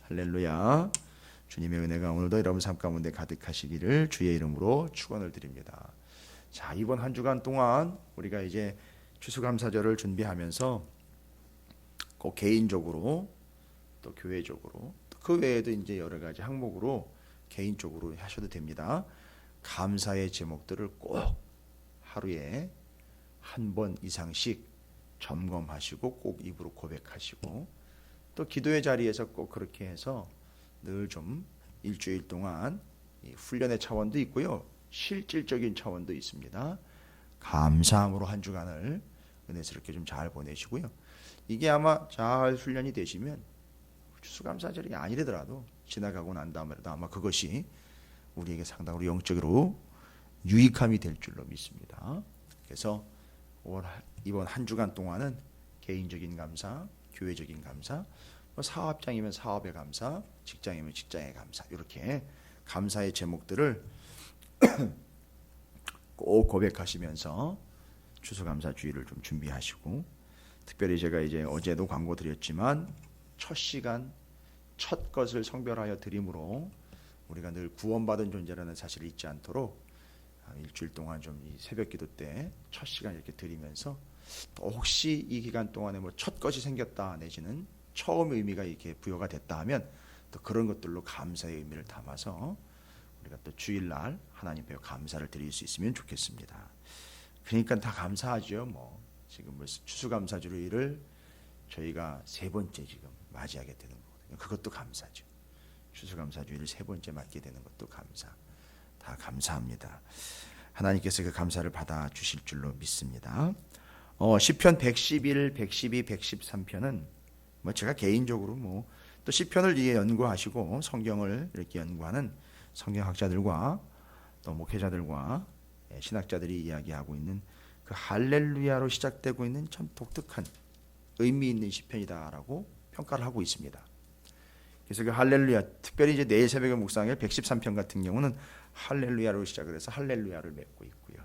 할렐루야. 주님의 은혜가 오늘도 여러분 삶 가운데 가득하시기를 주의 이름으로 축원을 드립니다. 자, 이번 한 주간 동안 우리가 이제 추수감사절을 준비하면서 꼭 개인적으로 또 교회적으로 또 그 외에도 이제 여러 가지 항목으로 개인적으로 하셔도 됩니다. 감사의 제목들을 꼭 하루에 한 번 이상씩 점검하시고 꼭 입으로 고백하시고 또 기도의 자리에서 꼭 그렇게 해서 늘 좀 일주일 동안 훈련의 차원도 있고요. 실질적인 차원도 있습니다. 감사함으로 한 주간을 은혜스럽게 좀 잘 보내시고요. 이게 아마 잘 훈련이 되시면 추수감사절이 아니더라도 지나가고 난 다음에도 아마 그것이 우리에게 상당으로 영적으로 유익함이 될 줄로 믿습니다. 그래서 이번 한 주간 동안은 개인적인 감사, 교회적인 감사, 사업장이면 사업의 감사, 직장이면 직장의 감사, 이렇게 감사의 제목들을 꼭 고백하시면서 추수감사주의를 좀 준비하시고, 특별히 제가 이제 어제도 광고 드렸지만 첫 시간, 첫 것을 성별하여 드림으로 우리가 늘 구원받은 존재라는 사실을 잊지 않도록 일주일 동안 좀 이 새벽기도 때 첫 시간 이렇게 드리면서 또 혹시 이 기간 동안에 뭐 첫 것이 생겼다 내지는 처음 의미가 이렇게 부여가 됐다 하면 또 그런 것들로 감사의 의미를 담아서 우리가 또 주일날 하나님 앞에 감사를 드릴 수 있으면 좋겠습니다. 그러니까 다 감사하죠. 뭐 지금 추수감사주의를 저희가 세 번째 지금 맞이하게 되는 거거든요. 그것도 감사죠. 추수감사주의를 세 번째 맞게 되는 것도 감사. 다 감사합니다. 하나님께서 그 감사를 받아 주실 줄로 믿습니다. 시편 111, 112, 113편은 뭐 제가 개인적으로 뭐 또 시편을 이해 연구하시고 성경을 이렇게 연구하는 성경학자들과 또 목회자들과 신학자들이 이야기하고 있는 그 할렐루야로 시작되고 있는 참 독특한 의미 있는 시편이다라고 평가를 하고 있습니다. 그래서 그 할렐루야, 특별히 이제 내일 새벽의 묵상일 113편 같은 경우는 할렐루야로 시작을 해서 할렐루야를 맺고 있고요.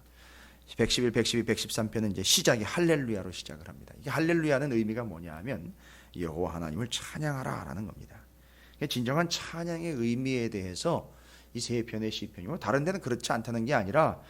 111, 112, 113편은 이제 시작이 할렐루야로 시작을 합니다. 이게 할렐루야는 의미가 뭐냐 하면 여호와 하나님을 찬양하라라는 겁니다. 진정한 찬양의 의미에 대해서 이 세 편의 시편이고, 다른 데는 그렇지 않다는 게 아니라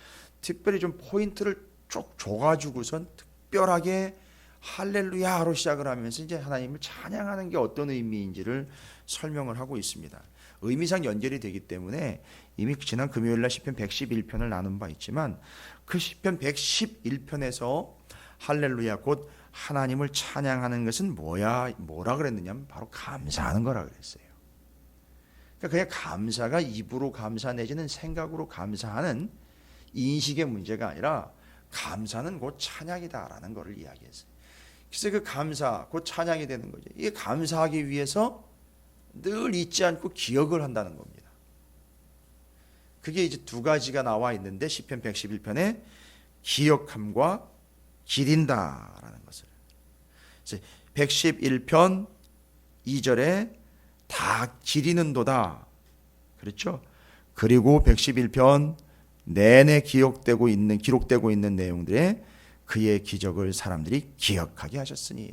특별히 좀 포인트를 쭉 줘가지고선 특별하게 할렐루야로 시작을 하면서 이제 하나님을 찬양하는 게 어떤 의미인지를 설명을 하고 있습니다. 의미상 연결이 되기 때문에 이미 지난 금요일날 시편 111편을 나눈 바 있지만 그 시편 111편에서 할렐루야 곧 하나님을 찬양하는 것은 뭐라 그랬느냐면 바로 감사하는 거라 그랬어요. 그러니까 그냥 감사가 입으로 감사 내지는 생각으로 감사하는 인식의 문제가 아니라 감사는 곧 찬양이다라는 것을 이야기했어요. 그래서 그 감사 곧 찬양이 되는 거죠. 이게 감사하기 위해서 늘 잊지 않고 기억을 한다는 겁니다. 그게 이제 두 가지가 나와 있는데 시편 111편에 기억함과 기린다라는 것을. 그래서 111편 2절에 다 기리는도다. 그렇죠? 그리고 111편 내내 기록되고 있는 내용들에 그의 기적을 사람들이 기억하게 하셨으니.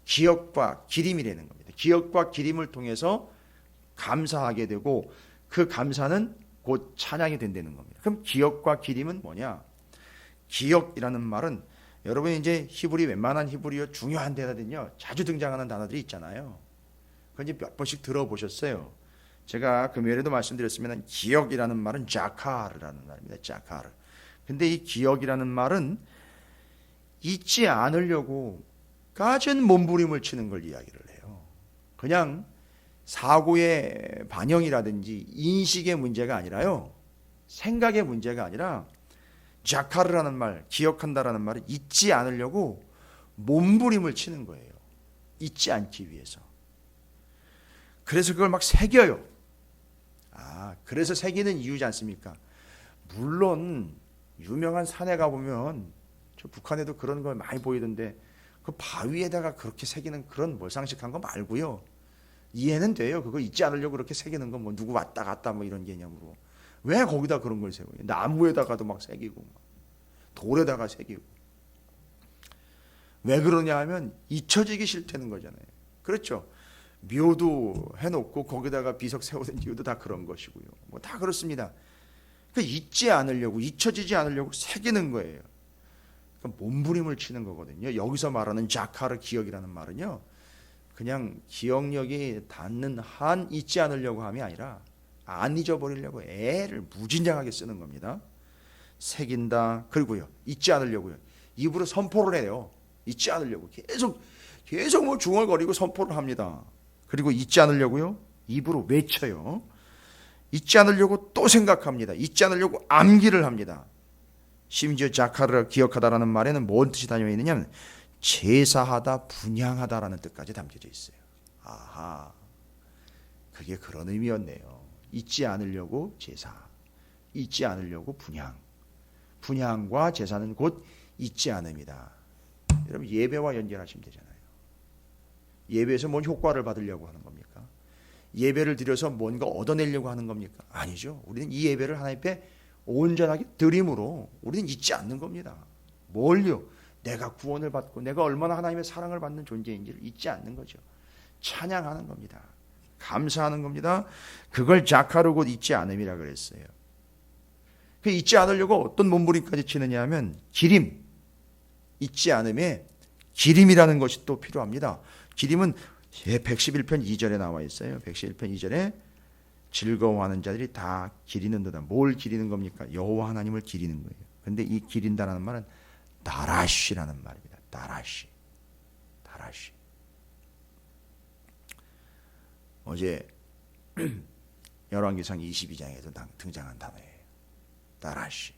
기억과 기림이라는 겁니다. 기억과 기림을 통해서 감사하게 되고 그 감사는 곧 찬양이 된다는 겁니다. 그럼 기억과 기림은 뭐냐? 기억이라는 말은 여러분이 이제 히브리 웬만한 히브리어 중요한 데다든요 자주 등장하는 단어들이 있잖아요. 그건 이제 몇 번씩 들어보셨어요. 제가 금요일에도 말씀드렸으면 기억이라는 말은 자카르라는 말입니다. 자카르. 근데 이 기억이라는 말은 잊지 않으려고 갖은 몸부림을 치는 걸 이야기를 해요. 그냥 사고의 반영이라든지 인식의 문제가 아니라요, 생각의 문제가 아니라 자카르라는 말, 기억한다라는 말은 잊지 않으려고 몸부림을 치는 거예요. 잊지 않기 위해서. 그래서 그걸 막 새겨요. 그래서 새기는 이유지 않습니까? 물론 유명한 산에 가보면 저 북한에도 그런 걸 많이 보이던데 그 바위에다가 그렇게 새기는 그런 몰상식한 거 말고요. 이해는 돼요. 그거 잊지 않으려고 그렇게 새기는 건 뭐 누구 왔다 갔다 뭐 이런 개념으로. 왜 거기다 그런 걸 새겨요? 나무에다가도 막 새기고 돌에다가 새기고. 왜 그러냐 하면 잊혀지기 싫다는 거잖아요. 그렇죠? 묘도 해놓고 거기다가 비석 세우는 이유도 다 그런 것이고요. 뭐 다 그렇습니다. 그러니까 잊지 않으려고, 잊혀지지 않으려고 새기는 거예요. 그러니까 몸부림을 치는 거거든요. 여기서 말하는 자카르 기억이라는 말은요, 그냥 기억력이 닿는 한 잊지 않으려고 함이 아니라 안 잊어버리려고 애를 무진장하게 쓰는 겁니다. 새긴다. 그리고요, 잊지 않으려고요, 입으로 선포를 해요. 잊지 않으려고 계속 뭐 중얼거리고 선포를 합니다. 그리고 잊지 않으려고요, 입으로 외쳐요. 잊지 않으려고 또 생각합니다. 잊지 않으려고 암기를 합니다. 심지어 자카르 기억하다라는 말에는 뭔 뜻이 담겨 있느냐면 제사하다, 분향하다라는 뜻까지 담겨져 있어요. 아하, 그게 그런 의미였네요. 잊지 않으려고 제사, 잊지 않으려고 분향. 분향과 제사는 곧 잊지 않음이다. 여러분, 예배와 연결하시면 되잖아요. 예배에서 뭔 효과를 받으려고 하는 겁니까? 예배를 드려서 뭔가 얻어내려고 하는 겁니까? 아니죠. 우리는 이 예배를 하나님 앞에 온전하게 드림으로 우리는 잊지 않는 겁니다. 뭘요? 내가 구원을 받고 내가 얼마나 하나님의 사랑을 받는 존재인지를 잊지 않는 거죠. 찬양하는 겁니다. 감사하는 겁니다. 그걸 자카르 곧 잊지 않음이라 그랬어요. 그 잊지 않으려고 어떤 몸부림까지 치느냐 하면 기림, 잊지 않음에 기림이라는 것이 또 필요합니다. 기림은 111편 2절에 나와 있어요. 111편 2절에 즐거워하는 자들이 다 기리는도다. 뭘 기리는 겁니까? 여호와 하나님을 기리는 거예요. 그런데 이 기린다라는 말은 다라시라는 말입니다. 다라시. 어제 열왕기상 22장에도 등장한 단어예요. 다라시.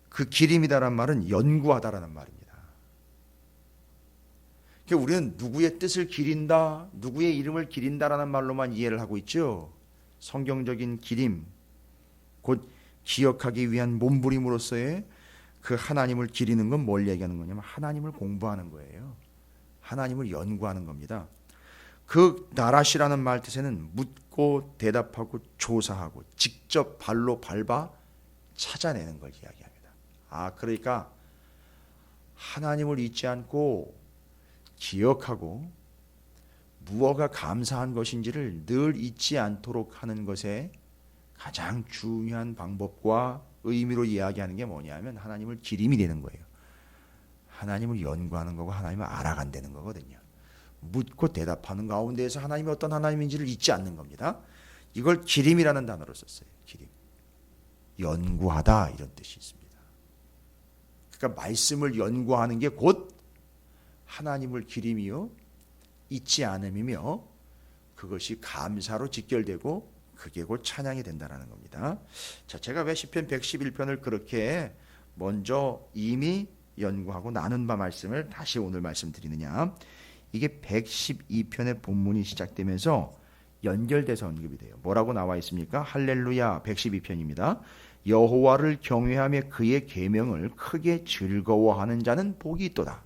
그 기림이다라는 말은 연구하다라는 말입니다. 우리는 누구의 뜻을 기린다, 누구의 이름을 기린다라는 말로만 이해를 하고 있죠. 성경적인 기림, 곧 기억하기 위한 몸부림으로서의 그 하나님을 기리는 건 뭘 얘기하는 거냐면 하나님을 공부하는 거예요. 하나님을 연구하는 겁니다. 그 나라시라는 말 뜻에는 묻고 대답하고 조사하고 직접 발로 밟아 찾아내는 걸 이야기합니다. 그러니까 하나님을 잊지 않고 기억하고 무엇가 감사한 것인지를 늘 잊지 않도록 하는 것에 가장 중요한 방법과 의미로 이야기하는 게 뭐냐면 하나님을 기림이 되는 거예요. 하나님을 연구하는 거고 하나님을 알아간다는 거거든요. 묻고 대답하는 가운데에서 하나님이 어떤 하나님인지를 잊지 않는 겁니다. 이걸 기림이라는 단어로 썼어요. 기림. 연구하다 이런 뜻이 있습니다. 그러니까 말씀을 연구하는 게 곧 하나님을 기림이요 잊지 않음이며 그것이 감사로 직결되고 그게 곧 찬양이 된다는 겁니다. 자, 제가 왜 시편 111편을 그렇게 먼저 이미 연구하고 나눈 바 말씀을 다시 오늘 말씀드리느냐, 이게 112편의 본문이 시작되면서 연결돼서 언급이 돼요. 뭐라고 나와 있습니까? 할렐루야 112편입니다. 여호와를 경외하며 그의 계명을 크게 즐거워하는 자는 복이 있도다.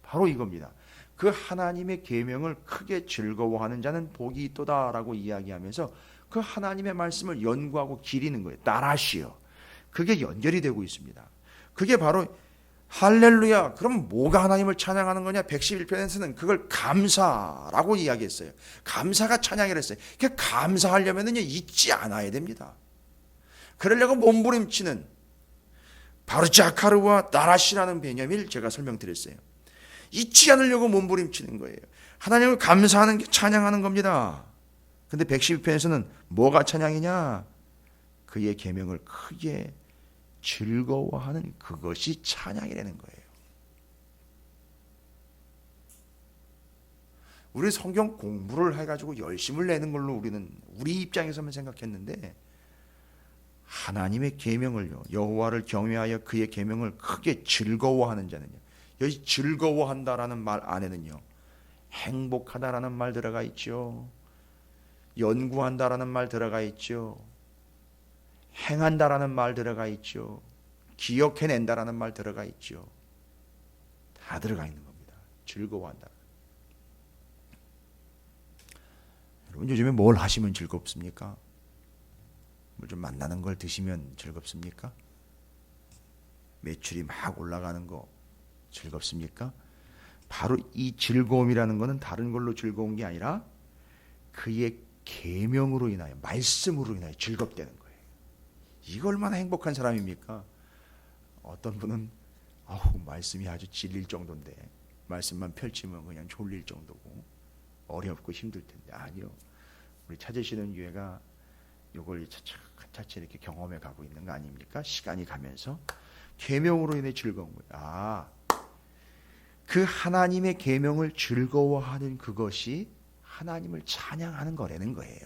바로 이겁니다. 그 하나님의 계명을 크게 즐거워하는 자는 복이 있도다라고 이야기하면서 그 하나님의 말씀을 연구하고 기리는 거예요. 따라시요. 그게 연결이 되고 있습니다. 그게 바로 할렐루야. 그럼 뭐가 하나님을 찬양하는 거냐? 111편에서는 그걸 감사라고 이야기했어요. 감사가 찬양이라 했어요. 그 감사하려면 잊지 않아야 됩니다. 그러려고 몸부림치는 바로 자카르와 따라시라는 개념을 제가 설명드렸어요. 잊지 않으려고 몸부림치는 거예요. 하나님을 감사하는 게 찬양하는 겁니다. 근데 112편에서는 뭐가 찬양이냐? 그의 계명을 크게 즐거워하는 그것이 찬양이라는 거예요. 우리 성경 공부를 해가지고 열심을 내는 걸로 우리는 우리 입장에서만 생각했는데 하나님의 계명을요, 여호와를 경외하여 그의 계명을 크게 즐거워하는 자는요. 여기 즐거워한다라는 말 안에는요, 행복하다라는 말 들어가 있죠. 연구한다라는 말 들어가 있죠. 행한다라는 말 들어가 있죠. 기억해낸다라는 말 들어가 있죠. 다 들어가 있는 겁니다. 즐거워한다. 여러분, 요즘에 뭘 하시면 즐겁습니까? 뭐 좀 만나는 걸 드시면 즐겁습니까? 매출이 막 올라가는 거 즐겁습니까? 바로 이 즐거움이라는 것은 다른 걸로 즐거운 게 아니라 그의 계명으로 인하여, 말씀으로 인하여 즐겁다는 거예요. 이거 얼마나 행복한 사람입니까? 어떤 분은 말씀이 아주 질릴 정도인데, 말씀만 펼치면 그냥 졸릴 정도고 어렵고 힘들 텐데, 아니요. 우리 찾으시는 교회가 이걸 차차 이렇게 경험해 가고 있는 거 아닙니까? 시간이 가면서 계명으로 인해 즐거운 거예요. 그 하나님의 계명을 즐거워하는 그것이 하나님을 찬양하는 거라는 거예요.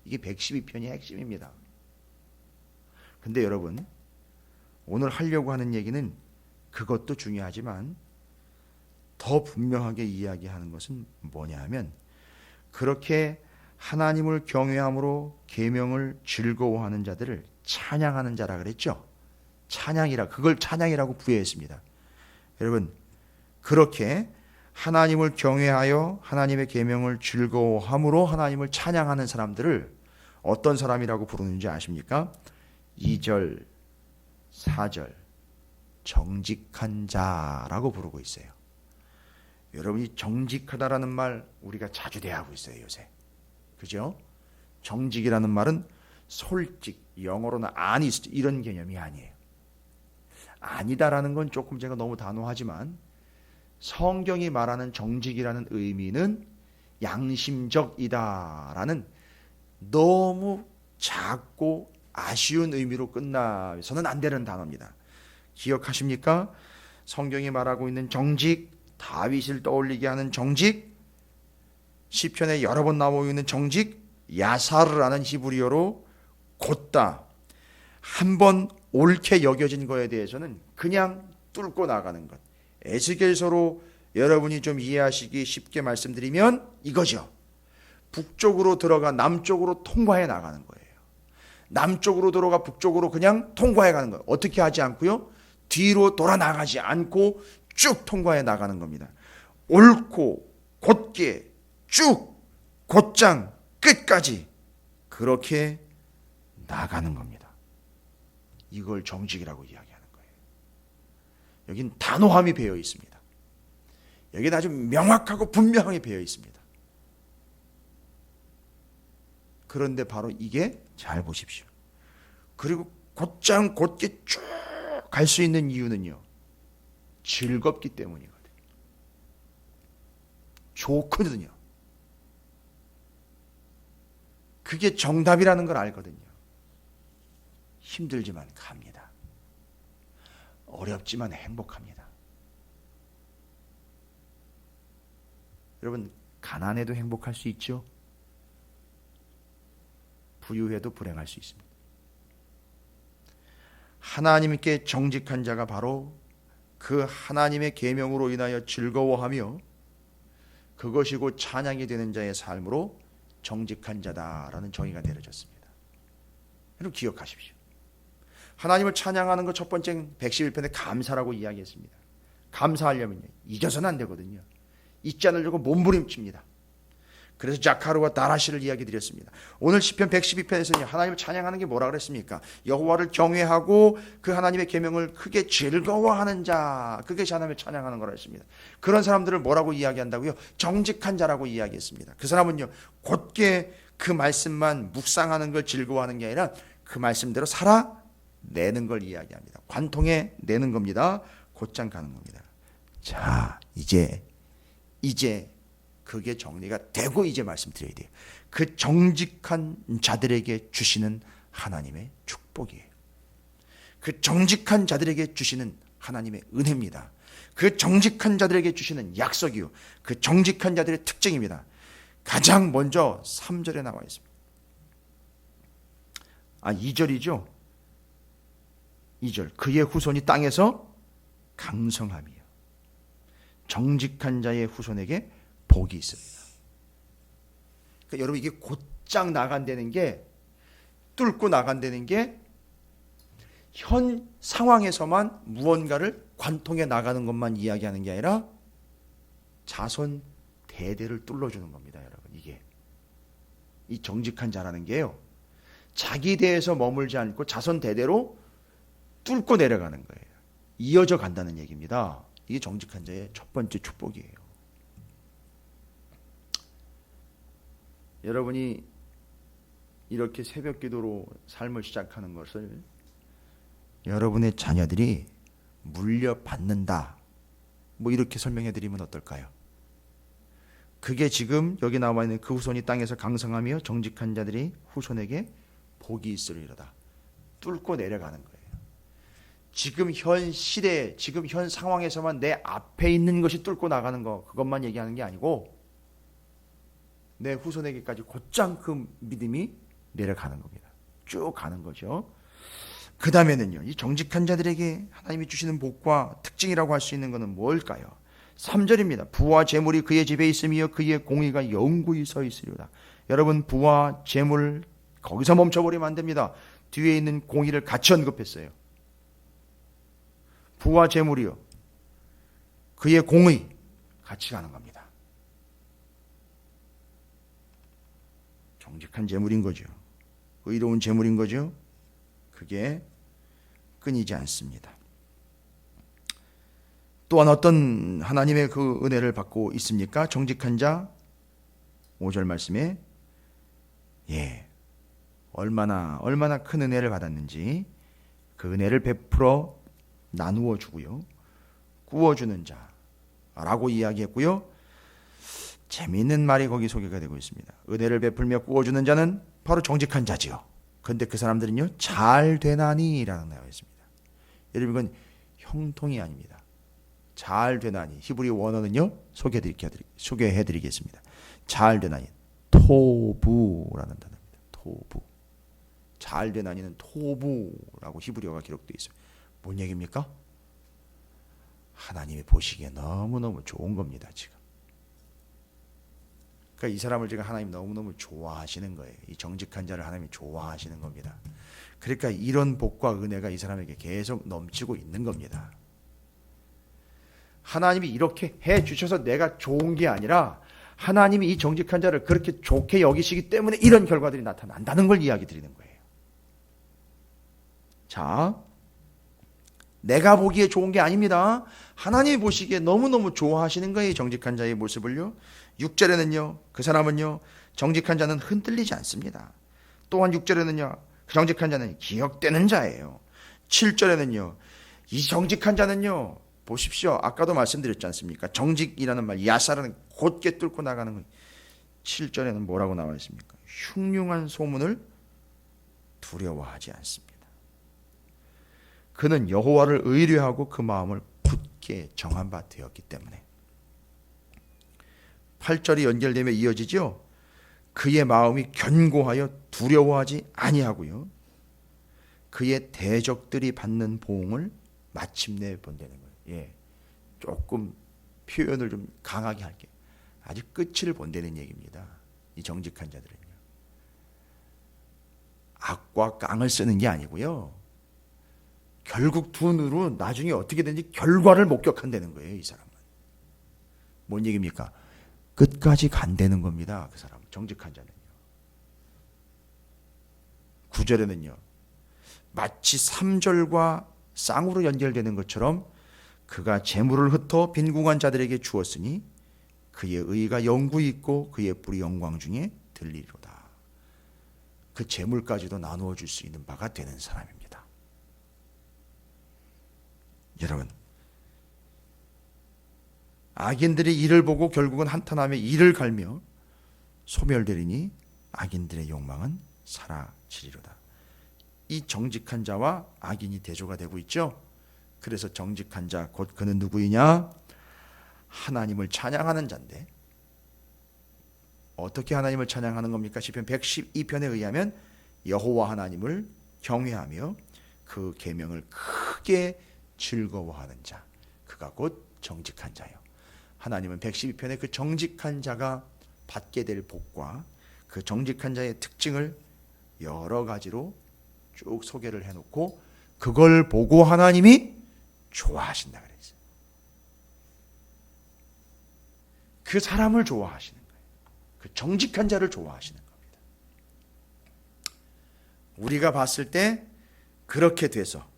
이게 112편의 핵심입니다. 근데 여러분, 오늘 하려고 하는 얘기는 그것도 중요하지만 더 분명하게 이야기하는 것은 뭐냐 하면, 그렇게 하나님을 경외함으로 계명을 즐거워하는 자들을 찬양하는 자라 그랬죠. 그걸 찬양이라고 부여했습니다. 여러분, 그렇게 하나님을 경외하여 하나님의 계명을 즐거워함으로 하나님을 찬양하는 사람들을 어떤 사람이라고 부르는지 아십니까? 2절, 4절, 정직한 자라고 부르고 있어요. 여러분이 정직하다라는 말 우리가 자주 대하고 있어요, 요새. 그죠? 정직이라는 말은 솔직, 영어로는 honest 이런 개념이 아니에요. 아니다라는 건 조금 제가 너무 단호하지만, 성경이 말하는 정직이라는 의미는 양심적이다라는 너무 작고 아쉬운 의미로 끝나서는 안 되는 단어입니다. 기억하십니까? 성경이 말하고 있는 정직, 다윗을 떠올리게 하는 정직, 시편에 여러 번 나오고 있는 정직, 야사르라는 히브리어로 곧다, 한번 옳게 여겨진 거에 대해서는 그냥 뚫고 나가는 것. 에스겔서로 여러분이 좀 이해하시기 쉽게 말씀드리면 이거죠. 북쪽으로 들어가 남쪽으로 통과해 나가는 거예요. 남쪽으로 들어가 북쪽으로 그냥 통과해 가는 거예요. 어떻게 하지 않고요, 뒤로 돌아 나가지 않고 쭉 통과해 나가는 겁니다. 옳고 곧게 쭉 곧장 끝까지 그렇게 나가는 겁니다. 이걸 정직이라고 이야기하는 거예요. 여긴 단호함이 배어 있습니다. 여긴 아주 명확하고 분명하게 배어 있습니다. 그런데 바로 이게, 잘 보십시오, 그리고 곧장 곧게 쭉 갈 수 있는 이유는요, 즐겁기 때문이거든요. 좋거든요. 그게 정답이라는 걸 알거든요. 힘들지만 갑니다. 어렵지만 행복합니다. 여러분, 가난해도 행복할 수 있죠? 부유해도 불행할 수 있습니다. 하나님께 정직한 자가 바로 그 하나님의 계명으로 인하여 즐거워하며 그것이 곧 찬양이 되는 자의 삶으로 정직한 자다라는 정의가 내려졌습니다. 여러분 기억하십시오. 하나님을 찬양하는 것 첫 번째 111편에 감사라고 이야기했습니다. 감사하려면요, 잊어서는 안 되거든요. 잊지 않으려고 몸부림칩니다. 그래서 자카르와 다라시를 이야기 드렸습니다. 오늘 시편 112편에서는 하나님을 찬양하는 게 뭐라 그랬습니까? 여호와를 경외하고 그 하나님의 계명을 크게 즐거워하는 자, 그게 하나님을 찬양하는 거라 했습니다. 그런 사람들을 뭐라고 이야기한다고요? 정직한 자라고 이야기했습니다. 그 사람은요, 곧게 그 말씀만 묵상하는 걸 즐거워하는 게 아니라 그 말씀대로 살아내는 걸 이야기합니다. 관통해 내는 겁니다. 곧장 가는 겁니다. 자, 이제 그게 정리가 되고 이제 말씀드려야 돼요. 그 정직한 자들에게 주시는 하나님의 축복이에요. 그 정직한 자들에게 주시는 하나님의 은혜입니다. 그 정직한 자들에게 주시는 약속이요, 그 정직한 자들의 특징입니다. 가장 먼저 3절에 나와 있습니다. 2절이죠. 2절, 그의 후손이 땅에서 강성함이요, 정직한 자의 후손에게 복이 있습니다. 그러니까 여러분, 이게 곧장 나간다는 게, 뚫고 나간다는 게 현 상황에서만 무언가를 관통해 나가는 것만 이야기하는 게 아니라 자손 대대를 뚫어주는 겁니다. 여러분, 이게 이 정직한 자라는 게요, 자기 대에서 머물지 않고 자손 대대로 뚫고 내려가는 거예요. 이어져 간다는 얘기입니다. 이게 정직한 자의 첫 번째 축복이에요. 여러분이 이렇게 새벽 기도로 삶을 시작하는 것을 여러분의 자녀들이 물려받는다, 뭐 이렇게 설명해 드리면 어떨까요? 그게 지금 여기 나와 있는 그 후손이 땅에서 강성하며 정직한 자들이 후손에게 복이 있으리로다. 뚫고 내려가는 거예요. 지금 현 시대, 지금 현 상황에서만 내 앞에 있는 것이 뚫고 나가는 거, 그것만 얘기하는 게 아니고 내 후손에게까지 곧장 그 믿음이 내려가는 겁니다. 쭉 가는 거죠. 그 다음에는요, 이 정직한 자들에게 하나님이 주시는 복과 특징이라고 할 수 있는 것은 뭘까요? 3절입니다. 부와 재물이 그의 집에 있으며 그의 공의가 영구히 서 있으리로다. 여러분, 부와 재물 거기서 멈춰버리면 안 됩니다. 뒤에 있는 공의를 같이 언급했어요. 부와 재물이요, 그의 공의 같이 가는 겁니다. 정직한 재물인 거죠. 의로운 재물인 거죠. 그게 끊이지 않습니다. 또한 어떤 하나님의 그 은혜를 받고 있습니까? 정직한 자 5절 말씀에 얼마나 큰 은혜를 받았는지 그 은혜를 베풀어 나누어 주고요, 구워주는 자라고 이야기했고요. 재미있는 말이 거기 소개가 되고 있습니다. 은혜를 베풀며 구워주는 자는 바로 정직한 자지요. 그런데 그 사람들은요, 잘 되나니 라고 나와 있습니다. 여러분, 이건 형통이 아닙니다. 잘 되나니, 히브리 원어는요, 소개해드리겠습니다. 잘 되나니, 토부라는 단어입니다. 토부. 잘 되나니는 토부라고 히브리어가 기록되어 있어요. 뭔 얘기입니까? 하나님이 보시기에 너무너무 좋은 겁니다, 지금. 그러니까 이 사람을 지금 하나님 너무너무 좋아하시는 거예요. 이 정직한 자를 하나님이 좋아하시는 겁니다. 그러니까 이런 복과 은혜가 이 사람에게 계속 넘치고 있는 겁니다. 하나님이 이렇게 해 주셔서 내가 좋은 게 아니라 하나님이 이 정직한 자를 그렇게 좋게 여기시기 때문에 이런 결과들이 나타난다는 걸 이야기 드리는 거예요. 자, 내가 보기에 좋은 게 아닙니다. 하나님이 보시기에 너무너무 좋아하시는 거예요. 정직한 자의 모습을요. 6절에는요, 그 사람은요, 정직한 자는 흔들리지 않습니다. 또한 6절에는요, 정직한 자는 기억되는 자예요. 7절에는요, 이 정직한 자는요, 보십시오. 아까도 말씀드렸지 않습니까? 정직이라는 말, 야사라는 곧게 뚫고 나가는 거예요. 7절에는 뭐라고 나와 있습니까? 흉흉한 소문을 두려워하지 않습니다. 그는 여호와를 의뢰하고 그 마음을 굳게 정한 바 되었기 때문에. 8절이 연결되며 이어지죠. 그의 마음이 견고하여 두려워하지 아니하고요, 그의 대적들이 받는 보응을 마침내 본다는 거예요. 조금 표현을 좀 강하게 할게요. 아직 끝을 본다는 얘기입니다. 이 정직한 자들은요, 악과 깡을 쓰는 게 아니고요, 결국 두 눈으로 나중에 어떻게든지 결과를 목격한다는 거예요. 이 사람은 뭔 얘기입니까? 끝까지 간다는 겁니다. 그 사람 정직한 자는요. 9절에는요, 마치 3절과 쌍으로 연결되는 것처럼 그가 재물을 흩어 빈궁한 자들에게 주었으니 그의 의가 영구히 있고 그의 뿔이 영광 중에 들리리로다. 그 재물까지도 나누어 줄 수 있는 바가 되는 사람입니다. 여러분, 악인들이 이를 보고 결국은 한탄하며 이를 갈며 소멸되리니 악인들의 욕망은 사라지리로다. 이 정직한 자와 악인이 대조가 되고 있죠. 그래서 정직한 자 곧 그는 누구이냐? 하나님을 찬양하는 자인데, 어떻게 하나님을 찬양하는 겁니까? 시편 112편에 의하면 여호와 하나님을 경외하며 그 계명을 크게 즐거워하는 자, 그가 곧 정직한 자요. 하나님은 112편에 그 정직한 자가 받게 될 복과 그 정직한 자의 특징을 여러 가지로 쭉 소개를 해놓고 그걸 보고 하나님이 좋아하신다 그랬어요. 그 사람을 좋아하시는 거예요. 그 정직한 자를 좋아하시는 겁니다. 우리가 봤을 때 그렇게 돼서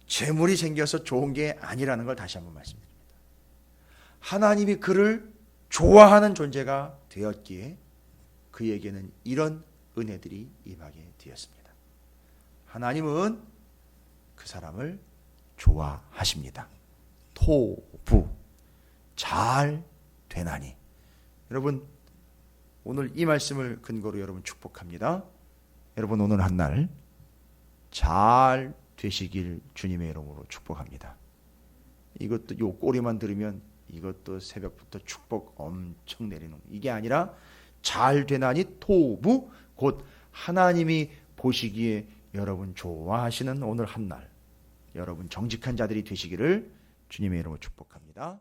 재물이 생겨서 좋은 게 아니라는 걸 다시 한번 말씀드립니다. 하나님이 그를 좋아하는 존재가 되었기에 그에게는 이런 은혜들이 임하게 되었습니다. 하나님은 그 사람을 좋아하십니다. 토부 잘 되나니. 여러분 오늘 이 말씀을 근거로 여러분 축복합니다. 여러분 오늘 한 날 잘 되시길 주님의 이름으로 축복합니다. 이것도 요 꼬리만 들으면 이것도 새벽부터 축복 엄청 내리는, 이게 아니라 잘 되나니 토부 곧 하나님이 보시기에 여러분 좋아하시는 오늘 한 날 여러분 정직한 자들이 되시기를 주님의 이름으로 축복합니다.